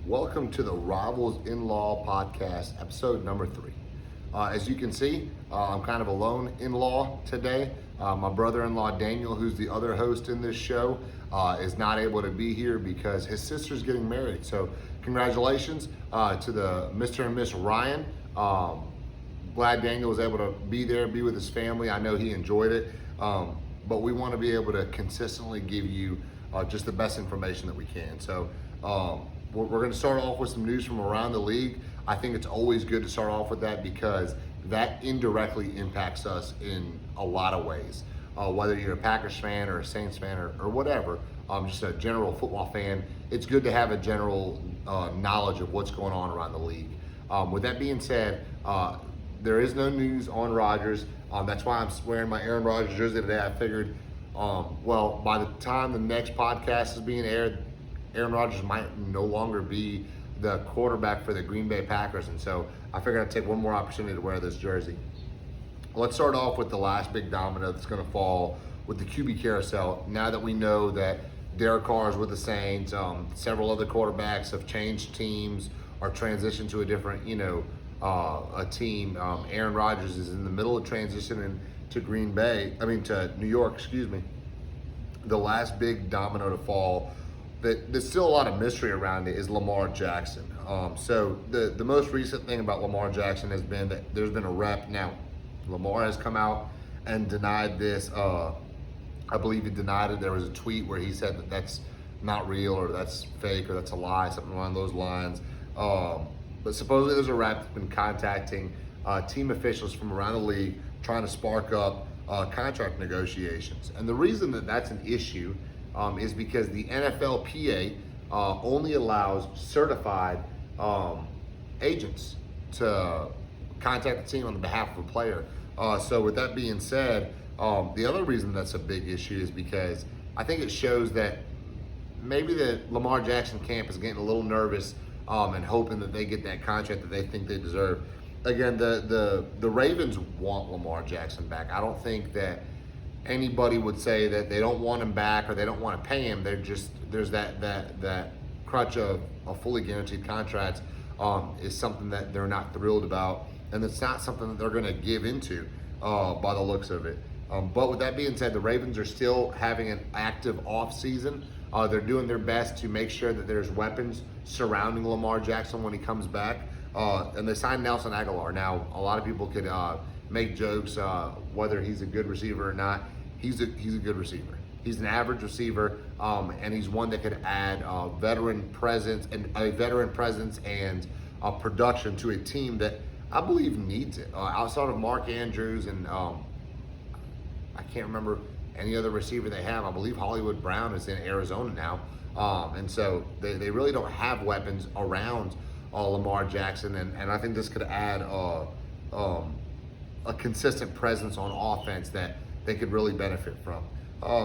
Welcome to the Rivals in Law podcast, episode number 3. As you can see, I'm kind of alone in law today. My brother-in-law Daniel, who's the other host in this show, is not able to be here because his sister's getting married. So congratulations to the Mr. and Miss Ryan. Glad Daniel was able to be there, be with his family. I know he enjoyed it, but we want to be able to consistently give you just the best information that we can. So we're going to start off with some news from around the league. I think it's always good to start off with that because that indirectly impacts us in a lot of ways. Whether you're a Packers fan or a Saints fan or whatever, just a general football fan, it's good to have a general knowledge of what's going on around the league. With that being said, there is no news on Rodgers. That's why I'm wearing my Aaron Rodgers jersey today. I figured, by the time the next podcast is being aired, Aaron Rodgers might no longer be the quarterback for the Green Bay Packers. And so I figured I'd take one more opportunity to wear this jersey. Let's start off with the last big domino that's going to fall with the QB carousel. Now that we know that Derek Carr is with the Saints, several other quarterbacks have changed teams or transitioned to a different, a team. Aaron Rodgers is in the middle of transitioning to to New York, The last big domino to fall, there's still a lot of mystery around it, is Lamar Jackson. So the most recent thing about Lamar Jackson has been that there's been a rep. Now, Lamar has come out and denied this. I believe he denied it. There was a tweet where he said that that's not real or that's fake or that's a lie, something along those lines. But supposedly there's a rep that's been contacting team officials from around the league trying to spark up contract negotiations. And the reason that that's an issue is because the NFLPA only allows certified agents to contact the team on the behalf of a player. So with that being said, the other reason that's a big issue is because I think it shows that maybe the Lamar Jackson camp is getting a little nervous and hoping that they get that contract that they think they deserve. Again, the Ravens want Lamar Jackson back. I don't think that anybody would say that they don't want him back or they don't want to pay him. There's that crutch of a fully guaranteed contract is something that they're not thrilled about, and it's not something that they're going to give into by the looks of it. But with that being said, the Ravens are still having an active off season. They're doing their best to make sure that there's weapons surrounding Lamar Jackson when he comes back. And they signed Nelson Aguilar. Now, a lot of people could make jokes whether he's a good receiver or not. He's a good receiver. He's an average receiver, and he's one that could add veteran presence and production to a team that I believe needs it. Outside of Mark Andrews and I can't remember any other receiver they have. I believe Hollywood Brown is in Arizona now, and so they really don't have weapons around Lamar Jackson, and I think this could add a consistent presence on offense that they could really benefit from.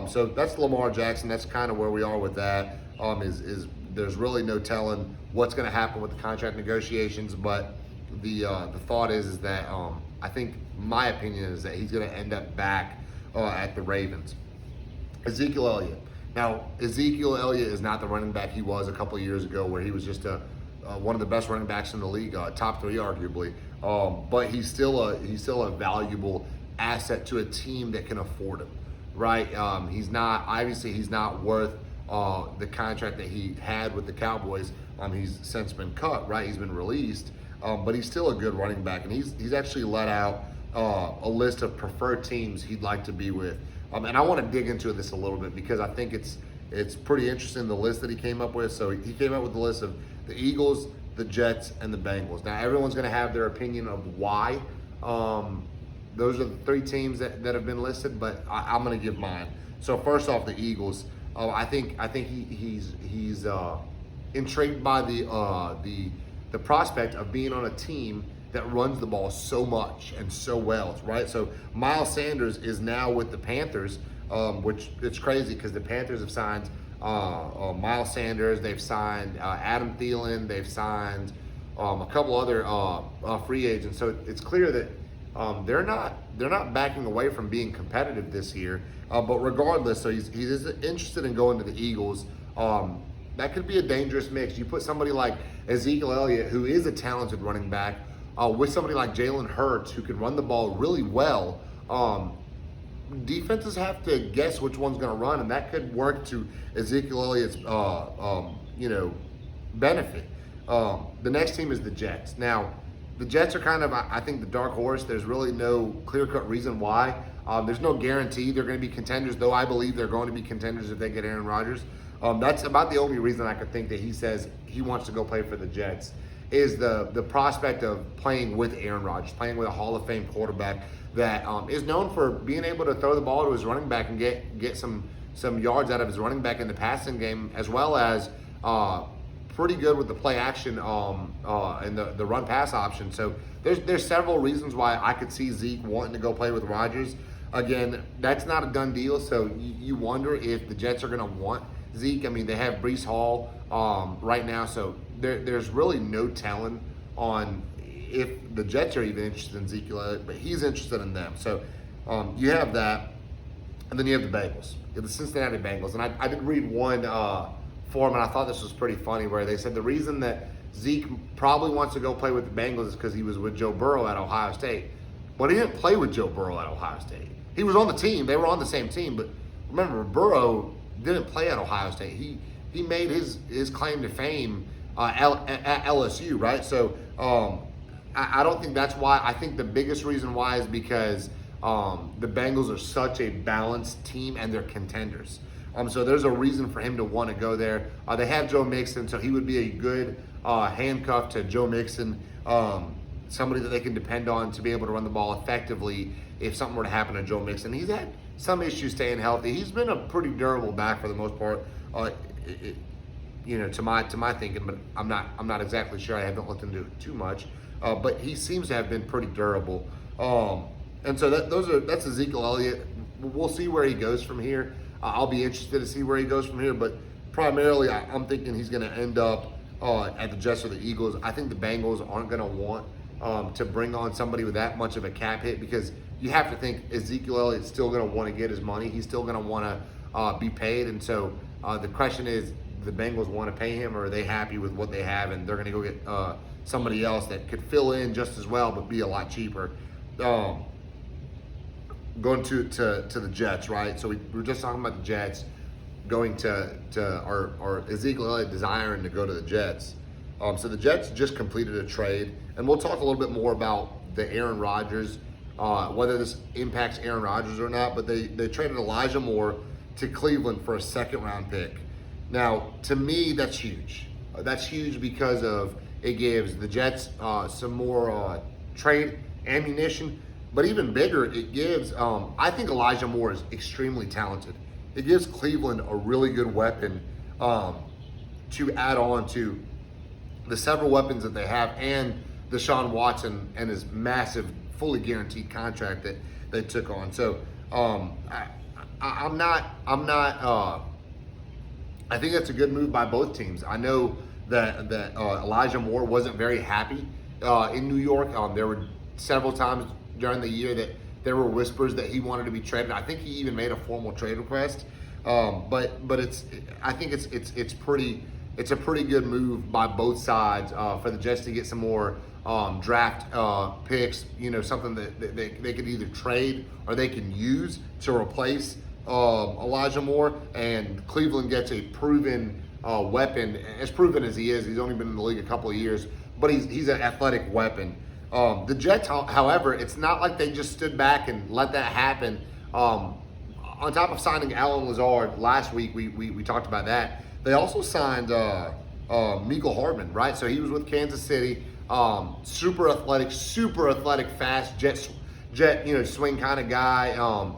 So that's Lamar Jackson. That's kind of where we are with that. Is there's really no telling what's going to happen with the contract negotiations, but the thought is that I think my opinion is that he's going to end up back at the Ravens. Ezekiel Elliott. Now, Ezekiel Elliott is not the running back he was a couple of years ago, where he was just one of the best running backs in the league, top 3 arguably. But he's still a valuable asset to a team that can afford him, right? He's not worth the contract that he had with the Cowboys. He's since been cut, right? He's been released, but he's still a good running back, and he's actually let out a list of preferred teams he'd like to be with. And I want to dig into this a little bit because I think it's pretty interesting, the list that he came up with. So he came up with the list of the Eagles, the Jets, and the Bengals. Now, everyone's going to have their opinion of why. Those are the 3 teams that have been listed, but I'm going to give mine. So first off, the Eagles. I think he's intrigued by the prospect of being on a team that runs the ball so much and so well, right? So Miles Sanders is now with the Panthers, which it's crazy because the Panthers have signed Miles Sanders, they've signed Adam Thielen, they've signed a couple other free agents. So it's clear that they're not backing away from being competitive this year. But regardless, so he's interested in going to the Eagles. that could be a dangerous mix. You put somebody like Ezekiel Elliott, who is a talented running back, with somebody like Jalen Hurts, who can run the ball really well. Defenses have to guess which one's going to run, and that could work to Ezekiel Elliott's, benefit. The next team is the Jets. Now, the Jets are kind of, I think, the dark horse. There's really no clear-cut reason why. There's no guarantee they're going to be contenders, though I believe they're going to be contenders if they get Aaron Rodgers. That's about the only reason I could think that he says he wants to go play for the Jets, is the prospect of playing with Aaron Rodgers, playing with a Hall of Fame quarterback that is known for being able to throw the ball to his running back and get some yards out of his running back in the passing game, as well as pretty good with the play action and the run pass option. So there's several reasons why I could see Zeke wanting to go play with Rodgers. Again, that's not a done deal, so you wonder if the Jets are going to want Zeke. I mean, they have Breece Hall right now, so there's really no telling on if the Jets are even interested in Zeke Elliott, but he's interested in them. So you have that, and then you have the Bengals. You have the Cincinnati Bengals, and I did read one forum, and I thought this was pretty funny, where they said the reason that Zeke probably wants to go play with the Bengals is because he was with Joe Burrow at Ohio State. But he didn't play with Joe Burrow at Ohio State. He was on the team. They were on the same team. But remember, Burrow didn't play at Ohio State. He made his claim to fame at LSU, right? So I don't think that's why. I think the biggest reason why is because the Bengals are such a balanced team and they're contenders. So there's a reason for him to want to go there. They have Joe Mixon, so he would be a good handcuff to Joe Mixon, somebody that they can depend on to be able to run the ball effectively if something were to happen to Joe Mixon. He's had some issues staying healthy. He's been a pretty durable back for the most part, to my thinking, but I'm not exactly sure. I haven't looked into it too much, but he seems to have been pretty durable. And so that's Ezekiel Elliott. We'll see where he goes from here. I'll be interested to see where he goes from here, but primarily I'm thinking he's going to end up at the Jets or the Eagles. I think the Bengals aren't going to want to bring on somebody with that much of a cap hit, because you have to think Ezekiel Elliott's still going to want to get his money. He's still going to want to be paid, and so the question is, the Bengals want to pay him, or are they happy with what they have and they're going to go get somebody else that could fill in just as well but be a lot cheaper. Going to the Jets, right? So we were just talking about the Jets going to our Ezekiel Elliott desiring to go to the Jets. So the Jets just completed a trade, and we'll talk a little bit more about the Aaron Rodgers, whether this impacts Aaron Rodgers or not, but they traded Elijah Moore to Cleveland for a second-round pick. Now, to me, that's huge. That's huge because it gives the Jets some more trade ammunition. But even bigger, it gives, I think Elijah Moore is extremely talented. It gives Cleveland a really good weapon to add on to the several weapons that they have, and Deshaun Watson and his massive, fully guaranteed contract that they took on. So I think that's a good move by both teams. I know that Elijah Moore wasn't very happy in New York. There were several times during the year that there were whispers that he wanted to be traded. I think he even made a formal trade request. But I think it's a pretty good move by both sides for the Jets to get some more draft picks. Something that they could either trade or they can use to replace Elijah Moore, and Cleveland gets a proven weapon. As proven as he is, he's only been in the league a couple of years, but he's an athletic weapon. The Jets, however, it's not like they just stood back and let that happen. On top of signing Allen Lazard last week, we talked about that. They also signed Mecole Hardman, right? So he was with Kansas City. Super athletic, fast jet swing kind of guy.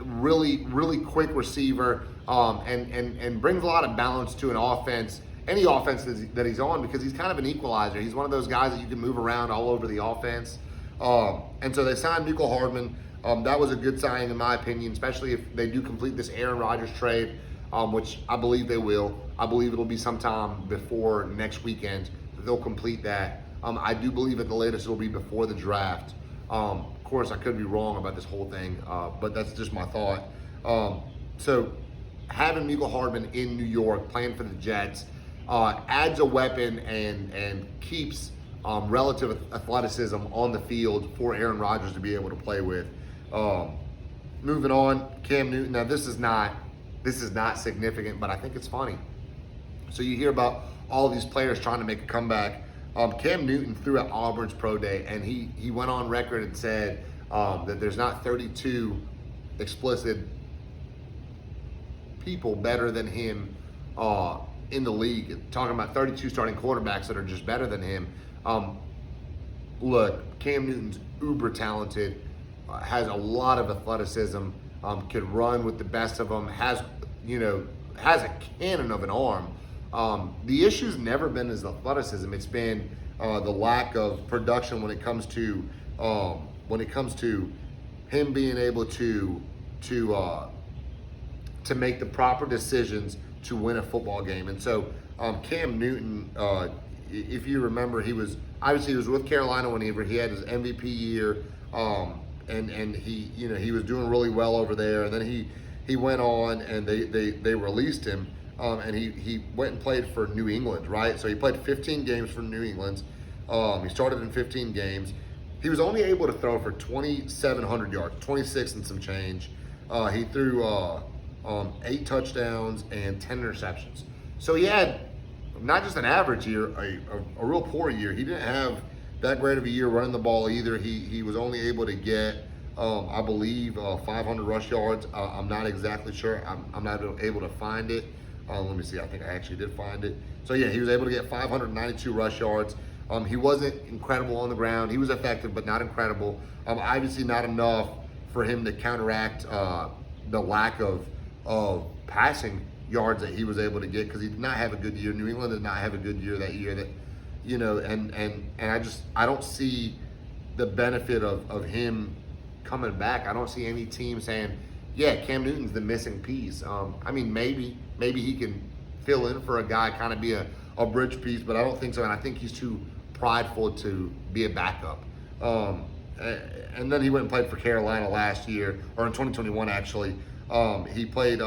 Really quick receiver, and brings a lot of balance to an offense. Any offense that he's on, because he's kind of an equalizer. He's one of those guys that you can move around all over the offense. And so they signed Mecole Hardman. That was a good signing in my opinion, especially if they do complete this Aaron Rodgers trade, which I believe they will. I believe it'll be sometime before next weekend that they'll complete that. I do believe at the latest it'll be before the draft. Of course, I could be wrong about this whole thing, but that's just my thought. So having Mecole Hardman in New York playing for the Jets, adds a weapon and keeps relative athleticism on the field for Aaron Rodgers to be able to play with. Moving on, Cam Newton. Now this is not significant, but I think it's funny. So you hear about all these players trying to make a comeback. Cam Newton threw at Auburn's pro day, and he went on record and said that there's not 32 explicit people better than him in the league. Talking about 32 starting quarterbacks that are just better than him. Look, Cam Newton's uber talented, has a lot of athleticism, could run with the best of them, has a cannon of an arm. The issue's never been his athleticism. It's been the lack of production when it comes to him being able to make the proper decisions to win a football game. And so Cam Newton, if you remember, he was with Carolina whenever he had his MVP year, and he was doing really well over there. And then he went on and they released him, and he went and played for New England, right? So he played 15 games for New England. He started in 15 games. He was only able to throw for 2,700 yards, 26 and some change. He threw 8 touchdowns and 10 interceptions. So he had not just an average year, a real poor year. He didn't have that great of a year running the ball either. He was only able to get, I believe, 500 rush yards. I'm not exactly sure. I'm not able to find it. Let me see. I think I actually did find it. So yeah, he was able to get 592 rush yards. He wasn't incredible on the ground. He was effective, but not incredible. Obviously not enough for him to counteract the lack of passing yards that he was able to get, because he did not have a good year. New England did not have a good year that year. That and I don't see the benefit of him coming back. I don't see any team saying, yeah, Cam Newton's the missing piece. I mean, maybe he can fill in for a guy, kind of be a bridge piece, but I don't think so. And I think he's too prideful to be a backup. And then he went and played for Carolina last year, or in 2021 actually. He played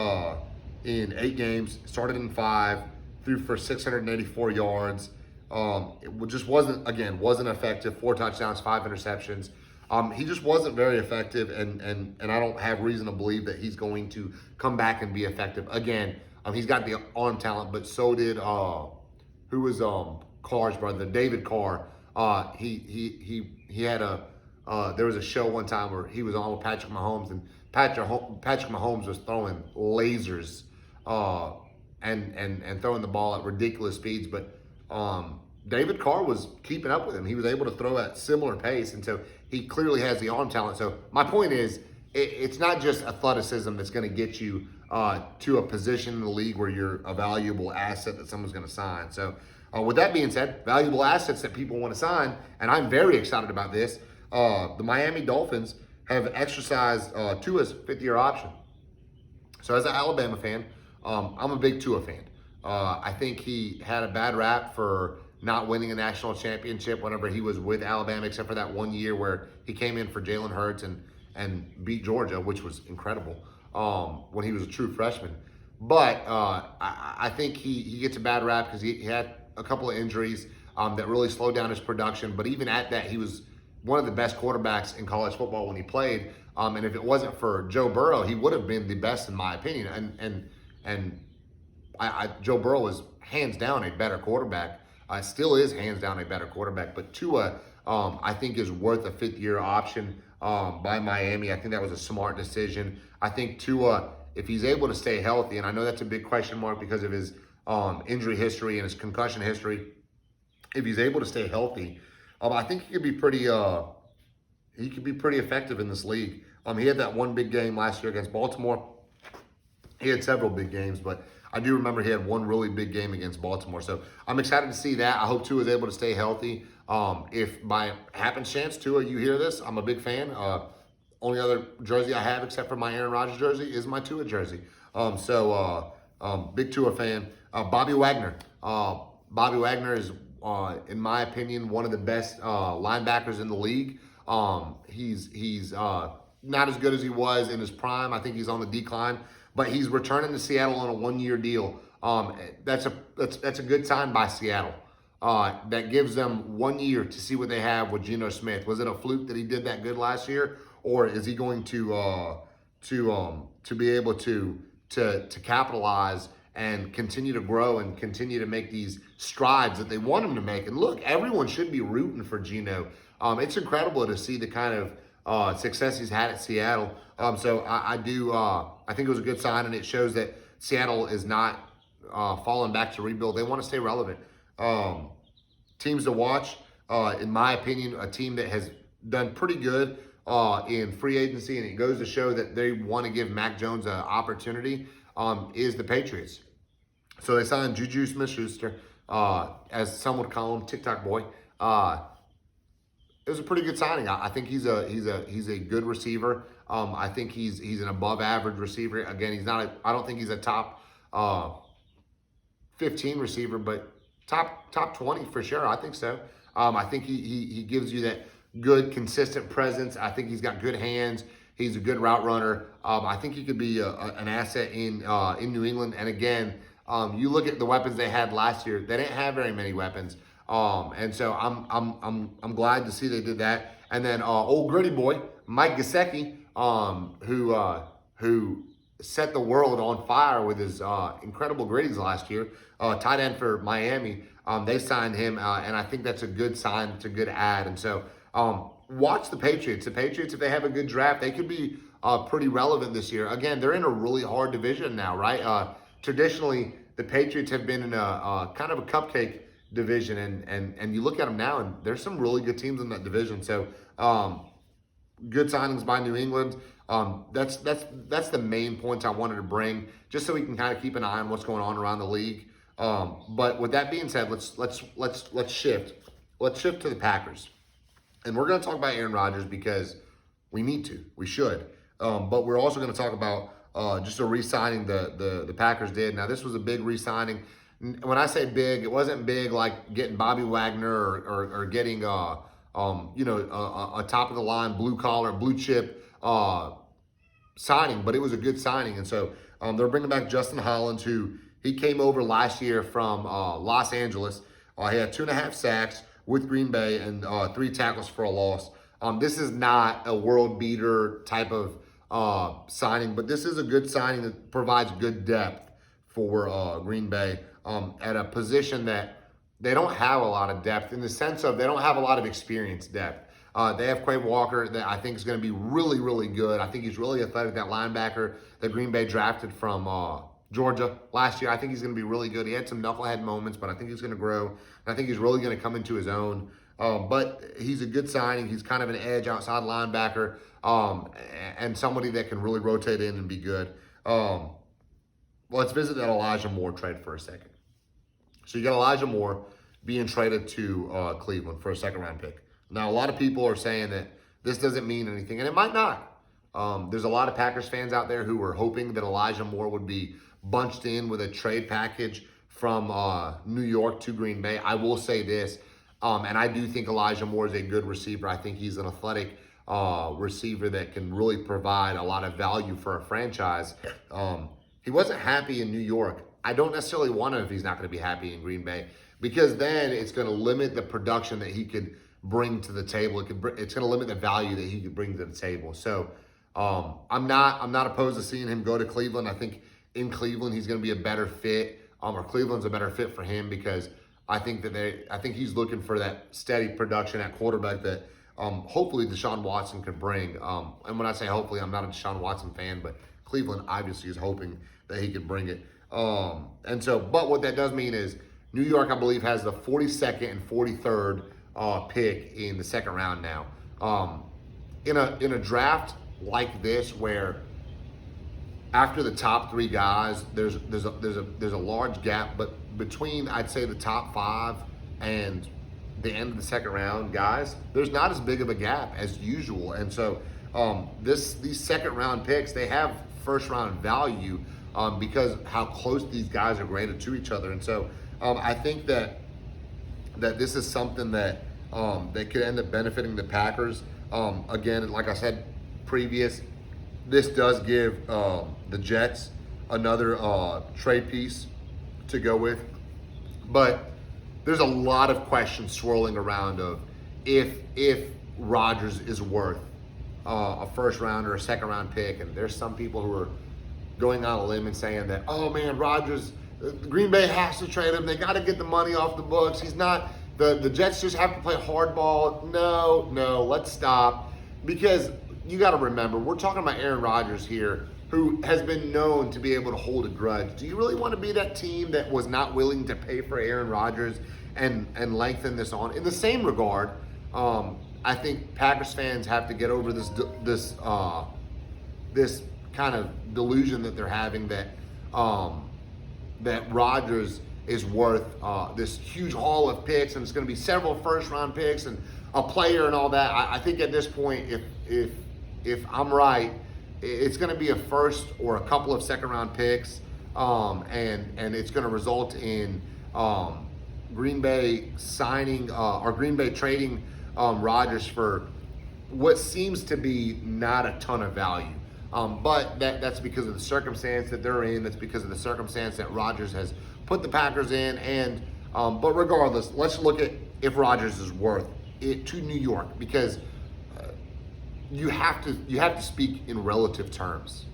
in 8 games, started in 5, threw for 684 yards. It just wasn't effective. 4 touchdowns, 5 interceptions. He just wasn't very effective, and I don't have reason to believe that he's going to come back and be effective again. He's got the arm talent, but so did who was Carr's brother, David Carr. He had there was a show one time where he was on with Patrick Mahomes, and Patrick Mahomes was throwing lasers and throwing the ball at ridiculous speeds, but David Carr was keeping up with him. He was able to throw at similar pace, and so he clearly has the arm talent. So my point is, it's not just athleticism that's going to get you to a position in the league where you're a valuable asset that someone's going to sign. So with that being said, valuable assets that people want to sign, and I'm very excited about this. The Miami Dolphins have exercised Tua's 5th-year option. So as an Alabama fan, I'm a big Tua fan. I think he had a bad rap for not winning a national championship whenever he was with Alabama, except for that one year where he came in for Jalen Hurts and beat Georgia, which was incredible, when he was a true freshman. But I think he gets a bad rap because he had a couple of injuries that really slowed down his production. But even at that, he was one of the best quarterbacks in college football when he played. And if it wasn't for Joe Burrow, he would have been the best in my opinion. And Joe Burrow was hands down a better quarterback. Still is hands down a better quarterback. But Tua, I think, is worth a 5th-year option by Miami. I think that was a smart decision. I think Tua, if he's able to stay healthy, and I know that's a big question mark because of his injury history and his concussion history. If he's able to stay healthy, I think he could be pretty effective in this league. He had that one big game last year against Baltimore. He had several big games, but I do remember he had one really big game against Baltimore. So I'm excited to see that. I hope Tua is able to stay healthy. If by happenstance, Tua, you hear this, I'm a big fan. Only other jersey I have except for my Aaron Rodgers jersey is my Tua jersey. Big Tua fan. Bobby Wagner. Bobby Wagner is, in my opinion, one of the best linebackers in the league. He's not as good as he was in his prime. I think he's on the decline, but he's returning to Seattle on a 1-year deal. That's a good sign by Seattle. That gives them 1 year to see what they have with Geno Smith. Was it a fluke that he did that good last year, or is he going to be able to capitalize and continue to grow and continue to make these strides that they want him to make? And look, everyone should be rooting for Geno. It's incredible to see the kind of success he's had at Seattle. So I think it was a good sign, and it shows that Seattle is not falling back to rebuild. They want to stay relevant. Teams to watch, in my opinion, a team that has done pretty good in free agency, and it goes to show that they want to give Mac Jones an opportunity, is the Patriots. So they signed Juju Smith-Schuster, as some would call him, TikTok boy. It was a pretty good signing. I think he's a good receiver. I think he's an above average receiver. Again, I don't think he's a top 15 receiver, but top 20 for sure. I think so. I think he gives you that good, consistent presence. I think he's got good hands. He's a good route runner. I think he could be an asset in New England. And again, you look at the weapons they had last year. They didn't have very many weapons. And so I'm glad to see they did that. And then old gritty boy Mike Gesicki, who set the world on fire with his incredible gritties last year, tight end for Miami. They signed him, and I think that's a good sign. It's a good ad. And so watch the Patriots. The Patriots, if they have a good draft, they could be pretty relevant this year. Again, they're in a really hard division now, right? Traditionally, the Patriots have been in a kind of a cupcake division, and you look at them now, and there's some really good teams in that division. So good signings by New England. That's the main points I wanted to bring, just so we can kind of keep an eye on what's going on around the league. But with that being said, let's shift. Let's shift to the Packers, and we're going to talk about Aaron Rodgers because we need to. We should. But we're also going to talk about just a re-signing the Packers did. Now, this was a big re-signing. When I say big, it wasn't big like getting Bobby Wagner or getting a top of the line blue collar, blue chip signing, but it was a good signing. And so they're bringing back Justin Hollins, who he came over last year from Los Angeles. He had 2.5 sacks with Green Bay and 3 tackles for a loss. This is not a world beater type of signing, but this is a good signing that provides good depth for Green Bay at a position that they don't have a lot of depth, in the sense of they don't have a lot of experience depth. They have Quay Walker that I think is going to be really, really good. I think he's really athletic, that linebacker that Green Bay drafted from Georgia last year. I think he's going to be really good. He had some knucklehead moments, but I think he's going to grow. And I think he's really going to come into his own. But he's a good signing. He's kind of an edge outside linebacker, and somebody that can really rotate in and be good. Let's visit that Elijah Moore trade for a second. So you got Elijah Moore being traded to Cleveland for a second-round pick. Now, a lot of people are saying that this doesn't mean anything, and it might not. There's a lot of Packers fans out there who were hoping that Elijah Moore would be bunched in with a trade package from New York to Green Bay. I will say this, and I do think Elijah Moore is a good receiver. I think he's an athletic receiver that can really provide a lot of value for a franchise. He wasn't happy in New York. I don't necessarily want him if he's not going to be happy in Green Bay, because then it's going to limit the production that he could bring to the table. It's going to limit the value that he could bring to the table. So I'm not opposed to seeing him go to Cleveland. I think in Cleveland he's going to be a better fit, or Cleveland's a better fit for him, because I think he's looking for that steady production at quarterback that hopefully Deshaun Watson could bring. And when I say hopefully, I'm not a Deshaun Watson fan, but Cleveland obviously is hoping that he could bring it. But what that does mean is New York, I believe, has the 42nd and 43rd pick in the second round now. In a draft like this, where after the top 3 guys, there's a large gap, but between, I'd say, the top 5 and the end of the second round guys, there's not as big of a gap as usual. And so these second round picks, they have first round value because how close these guys are graded to each other. And so I think that this is something that could end up benefiting the Packers. Again, like I said previous, this does give the Jets another trade piece to go with. But there's a lot of questions swirling around of if Rodgers is worth a first round or a second round pick. And there's some people who are going on a limb and saying that, oh man, Rodgers, Green Bay has to trade him. They got to get the money off the books. He's not, the Jets just have to play hardball. No, let's stop. Because you got to remember, we're talking about Aaron Rodgers here, who has been known to be able to hold a grudge. Do you really want to be that team that was not willing to pay for Aaron Rodgers and lengthen this on? In the same regard, I think Packers fans have to get over this kind of delusion that they're having that that Rodgers is worth this huge haul of picks, and it's going to be several first-round picks and a player and all that. I think at this point, if I'm right, it's going to be a first or a couple of second-round picks, and it's going to result in Green Bay signing or Green Bay trading Rodgers for what seems to be not a ton of value. But that's because of the circumstance that they're in. That's because of the circumstance that Rodgers has put the Packers in. And but regardless, let's look at if Rodgers is worth it to New York, because you have to speak in relative terms.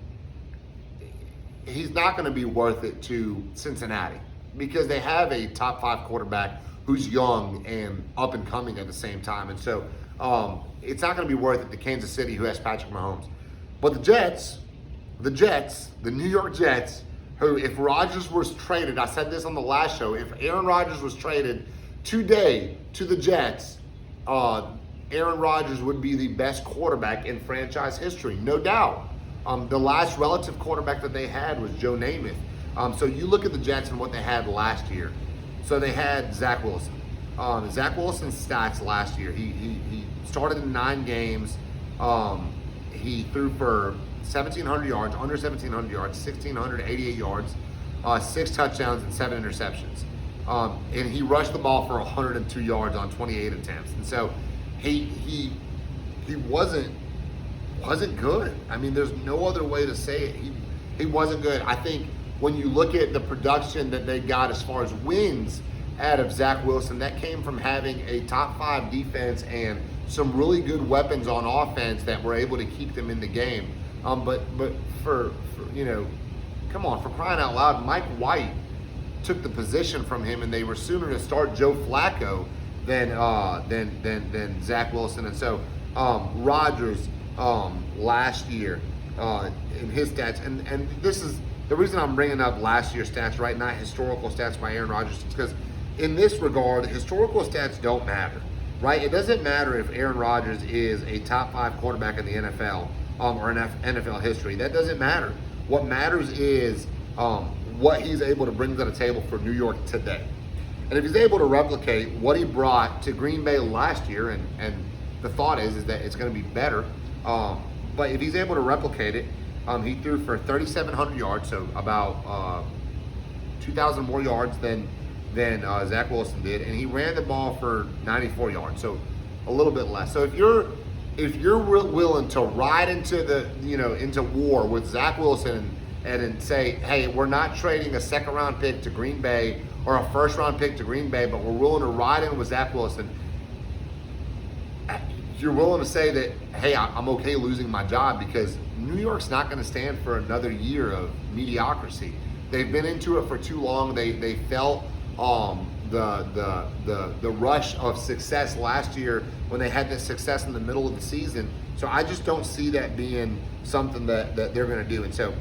He's not going to be worth it to Cincinnati because they have a top 5 quarterback who's young and up and coming at the same time. And so it's not going to be worth it to Kansas City, who has Patrick Mahomes. But the Jets, the New York Jets, who, if Rodgers was traded, I said this on the last show, if Aaron Rodgers was traded today to the Jets, Aaron Rodgers would be the best quarterback in franchise history, no doubt. The last relative quarterback that they had was Joe Namath. So you look at the Jets and what they had last year. So they had Zach Wilson. Zach Wilson's stats last year, he started in 9 games. He threw for 1,700 yards, under 1,700 yards, 1,688 yards, 6 touchdowns and 7 interceptions. And he rushed the ball for 102 yards on 28 attempts. And so he wasn't good. I mean, there's no other way to say it. He wasn't good. I think when you look at the production that they got as far as wins out of Zach Wilson, that came from having a top 5 defense and some really good weapons on offense that were able to keep them in the game. But for come on, for crying out loud, Mike White took the position from him, and they were sooner to start Joe Flacco than Zach Wilson. And so Rodgers last year in his stats, and this is the reason I'm bringing up last year's stats, right? Not historical stats by Aaron Rodgers, is because in this regard, historical stats don't matter, right? It doesn't matter if Aaron Rodgers is a top 5 quarterback in the NFL or in NFL history. That doesn't matter. What matters is what he's able to bring to the table for New York today. And if he's able to replicate what he brought to Green Bay last year, and the thought is that it's going to be better, but if he's able to replicate it, he threw for 3,700 yards, so about 2,000 more yards than Zach Wilson did, and he ran the ball for 94 yards, so a little bit less. So if you're willing to ride into war with Zach Wilson and say, hey, we're not trading a second-round pick to Green Bay or a first-round pick to Green Bay, but we're willing to ride in with Zach Wilson, you're willing to say that, hey, I'm okay losing my job because New York's not going to stand for another year of mediocrity. They've been into it for too long. They felt the rush of success last year when they had this success in the middle of the season. So I just don't see that being something that they're going to do. And so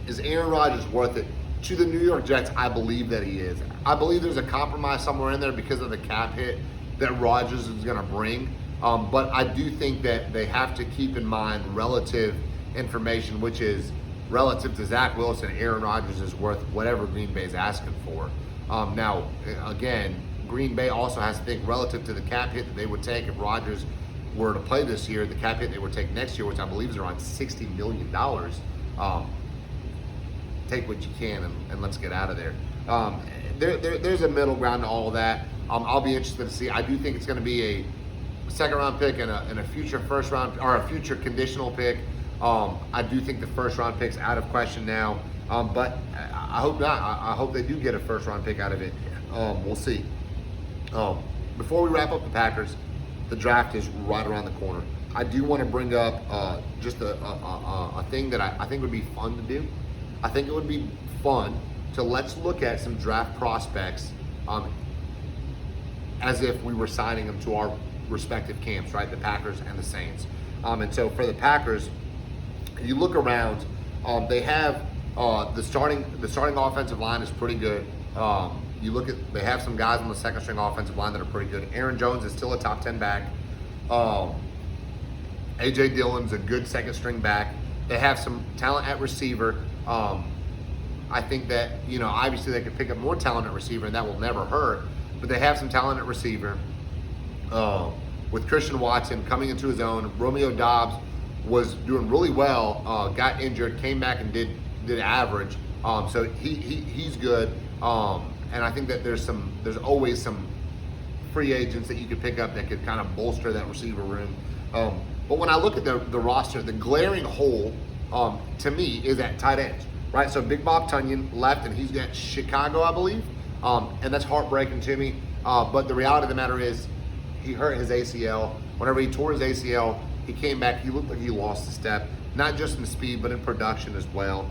is Aaron Rodgers worth it to the New York Jets? I believe that he is. I believe there's a compromise somewhere in there because of the cap hit that Rodgers is going to bring. But I do think that they have to keep in mind relative information, which is relative to Zach Wilson, Aaron Rodgers is worth whatever Green Bay is asking for. Now, again, Green Bay also has to think relative to the cap hit that they would take if Rodgers were to play this year, the cap hit they would take next year, which I believe is around $60 million. Take what you can and let's get out of there. There's a middle ground to all of that. I'll be interested to see. I do think it's going to be a second-round pick and a future first-round or a future conditional pick. I do think the first round pick's out of question now, but I hope not. I hope they do get a first round pick out of it. We'll see. Before we wrap up the Packers, the draft is right around the corner. I do want to bring up just a thing that I think would be fun to do. I think it would be fun to let's look at some draft prospects as if we were signing them to our respective camps, right? The Packers and the Saints. And so for the Packers, you look around, they have the starting offensive line is pretty good. They have some guys on the second string offensive line that are pretty good. Aaron Jones is still a top 10 back. A.J. Dillon's a good second string back. They have some talent at receiver. I think that, obviously they could pick up more talent at receiver, and that will never hurt. But they have some talent at receiver. With Christian Watson coming into his own, Romeo Doubs was doing really well, got injured, came back and did average. So he's good. And I think that there's always some free agents that you could pick up that could kind of bolster that receiver room. But when I look at the roster, the glaring hole to me is at tight end, right? So Big Bob Tunyon left, and he's got Chicago, I believe, and that's heartbreaking to me. But the reality of the matter is, he hurt his ACL. Whenever he tore his ACL, he came back. He looked like he lost a step, not just in speed, but in production as well.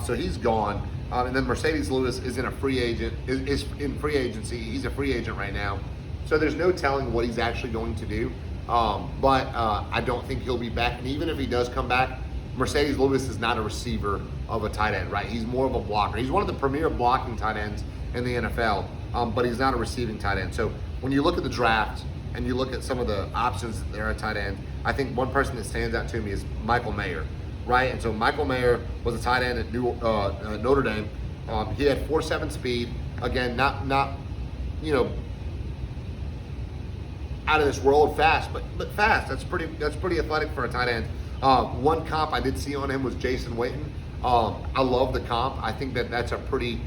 So he's gone. And then Mercedes Lewis is in a free agent, is in free agency. He's a free agent right now. So there's no telling what he's actually going to do. But I don't think he'll be back. And even if he does come back, Mercedes Lewis is not a receiver of a tight end, right? He's more of a blocker. He's one of the premier blocking tight ends in the NFL, but he's not a receiving tight end. So when you look at the draft and you look at some of the options that are at tight end, I think one person that stands out to me is Michael Mayer, right? And so Michael Mayer was a tight end at Notre Dame. He had 4.7 speed. Again, not out of this world fast, but fast. That's pretty athletic for a tight end. One comp I did see on him was Jason Witten. I love the comp. I think that's a pretty,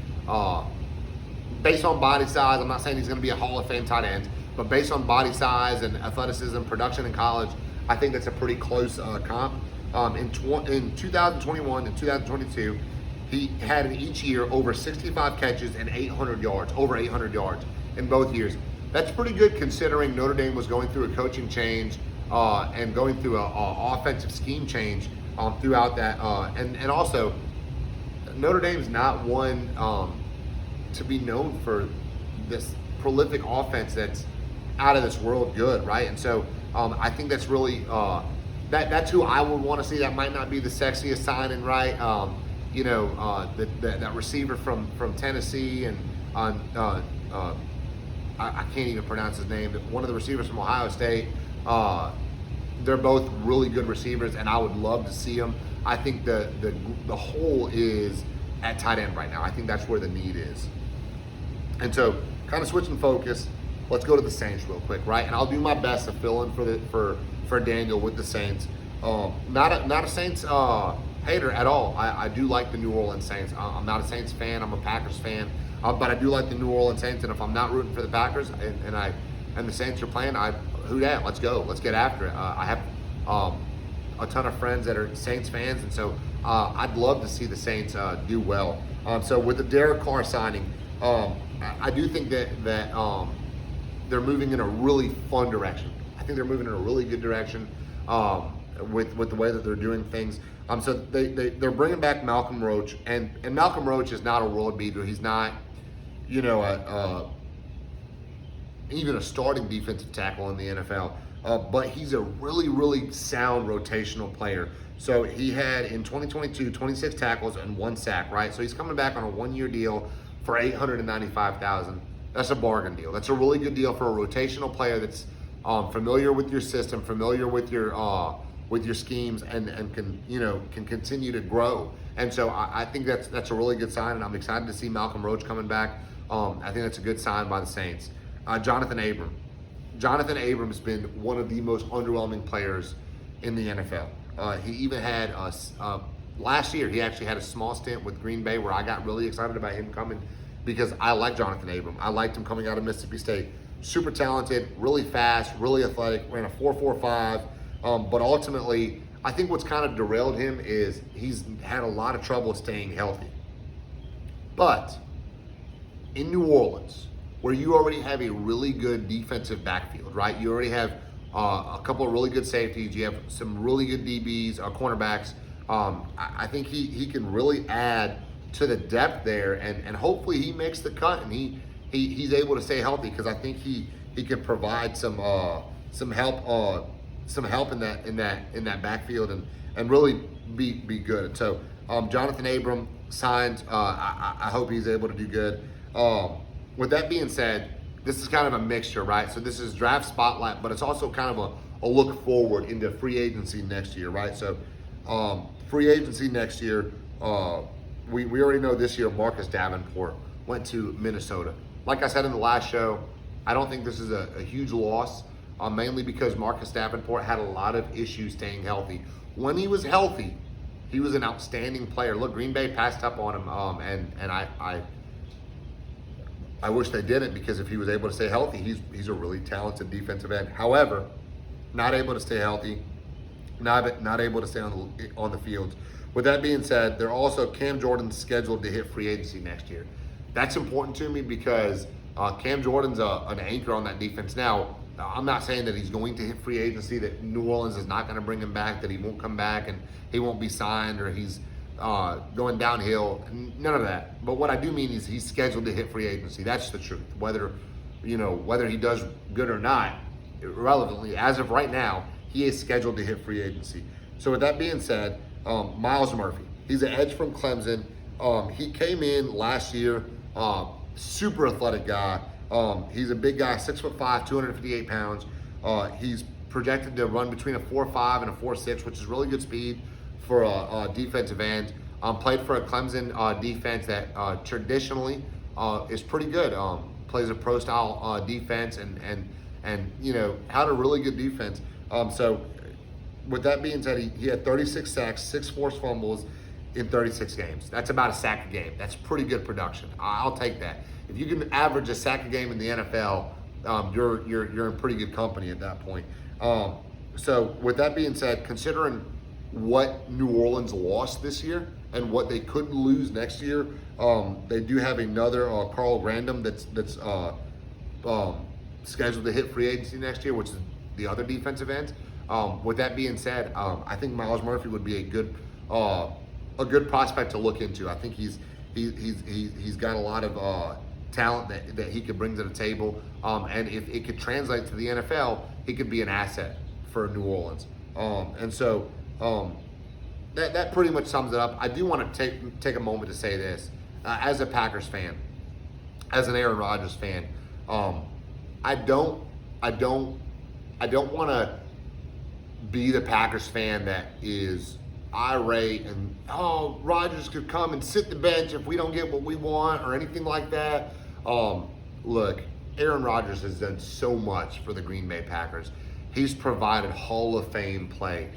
based on body size, I'm not saying he's going to be a Hall of Fame tight end, but based on body size and athleticism, production in college, I think that's a pretty close comp. In 2021 and 2022, he had in each year over 65 catches and 800 yards, over 800 yards in both years. That's pretty good considering Notre Dame was going through a coaching change and going through an offensive scheme change throughout that. And also, Notre Dame's not one to be known for this prolific offense that's out of this world good, right? And so I think that's really, that's who I would want to see. That might not be the sexiest signing, right? That receiver from Tennessee and I can't even pronounce his name, but one of the receivers from Ohio State. They're both really good receivers, and I would love to see them. I think the hole is at tight end right now. I think that's where the need is. And so, kind of switching focus, let's go to the Saints real quick, right? And I'll do my best to fill in for Daniel with the Saints. Not a Saints hater at all. I do like the New Orleans Saints. I'm not a Saints fan. I'm a Packers fan. But I do like the New Orleans Saints, and if I'm not rooting for the Packers and the Saints are playing, who dat? Let's go. Let's get after it. I have a ton of friends that are Saints fans, and so I'd love to see the Saints do well. So with the Derek Carr signing, I do think that they're moving in a really fun direction. I think they're moving in a really good direction with the way that they're doing things. So they're bringing back Malcolm Roach, and Malcolm Roach is not a world beater. He's not, even a starting defensive tackle in the NFL. But he's a really, really sound rotational player. So he had in 2022, 26 tackles and 1 sack, right? So he's coming back on a 1-year deal for $895,000. That's a bargain deal. That's a really good deal for a rotational player that's familiar with your system, familiar with your schemes, and can continue to grow. And so I think that's a really good sign, and I'm excited to see Malcolm Roach coming back. I think that's a good sign by the Saints. Jonathan Abram. Jonathan Abram's been one of the most underwhelming players in the NFL. He even had last year, he actually had a small stint with Green Bay where I got really excited about him coming because I like Jonathan Abram. I liked him coming out of Mississippi State. Super talented, really fast, really athletic, ran a 4.45. But ultimately, I think what's kind of derailed him is he's had a lot of trouble staying healthy. But in New Orleans, where you already have a really good defensive backfield, right? You already have a couple of really good safeties. You have some really good DBs, cornerbacks. I think he can really add to the depth there, and hopefully he makes the cut and he's able to stay healthy, because I think he can provide some help in that backfield and really be good. So Jonathan Abram signed. I hope he's able to do good. With that being said, this is kind of a mixture, right? So this is draft spotlight, but it's also kind of a look forward into free agency next year, right? So free agency next year, we already know this year Marcus Davenport went to Minnesota. Like I said in the last show, I don't think this is a huge loss, mainly because Marcus Davenport had a lot of issues staying healthy. When he was healthy, he was an outstanding player. Look, Green Bay passed up on him, and I wish they didn't, because if he was able to stay healthy, he's a really talented defensive end. However, not able to stay healthy, not able to stay on the field. With that being said, they're also Cam Jordan's scheduled to hit free agency next year. That's important to me because Cam Jordan's an anchor on that defense. Now, I'm not saying that he's going to hit free agency, that New Orleans is not going to bring him back, that he won't come back and he won't be signed, or he's going downhill. None of that. But what I do mean is he's scheduled to hit free agency. That's the truth. Whether he does good or not, irrelevantly, as of right now, he is scheduled to hit free agency. So with that being said, Myles Murphy, he's an edge from Clemson. He came in last year, super athletic guy. He's a big guy, 6'5", 258 pounds. He's projected to run between a 4.5 and a 4.6, which is really good speed for a defensive end. Played for a Clemson defense that traditionally is pretty good. Plays a pro style defense and had a really good defense. So with that being said, he had 36 sacks, 6 forced fumbles in 36 games. That's about a sack a game. That's pretty good production. I'll take that. If you can average a sack a game in the NFL, you're in pretty good company at that point. So with that being said, considering what New Orleans lost this year and what they could lose next year, they do have another Carl Random that's scheduled to hit free agency next year, which is the other defensive end. With that being said, I think Myles Murphy would be a good prospect to look into. I think he's got a lot of talent that he could bring to the table, and if it could translate to the NFL, he could be an asset for New Orleans. That pretty much sums it up. I do want to take a moment to say this, as a Packers fan, as an Aaron Rodgers fan, I don't want to be the Packers fan that is irate and Rodgers could come and sit the bench if we don't get what we want or anything like that. Look, Aaron Rodgers has done so much for the Green Bay Packers. He's provided Hall of Fame play.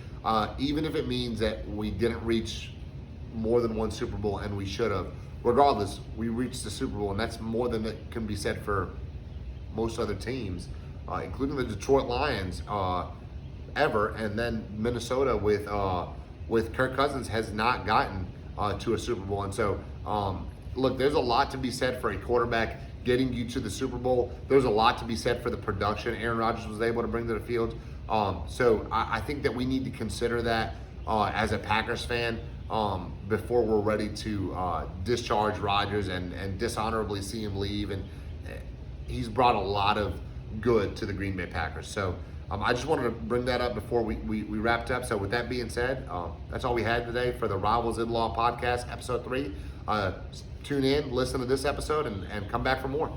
Even if it means that we didn't reach more than one Super Bowl, and we should have. Regardless, we reached the Super Bowl, and that's more than that can be said for most other teams, including the Detroit Lions ever, and then Minnesota with Kirk Cousins has not gotten to a Super Bowl. And so, look, there's a lot to be said for a quarterback getting you to the Super Bowl. There's a lot to be said for the production Aaron Rodgers was able to bring to the field. So I think that we need to consider that as a Packers fan before we're ready to discharge Rodgers and dishonorably see him leave. And he's brought a lot of good to the Green Bay Packers. So I just wanted to bring that up before we wrapped up. So with that being said, that's all we had today for the Rivals in Law podcast, episode 3. Tune in, listen to this episode, and come back for more.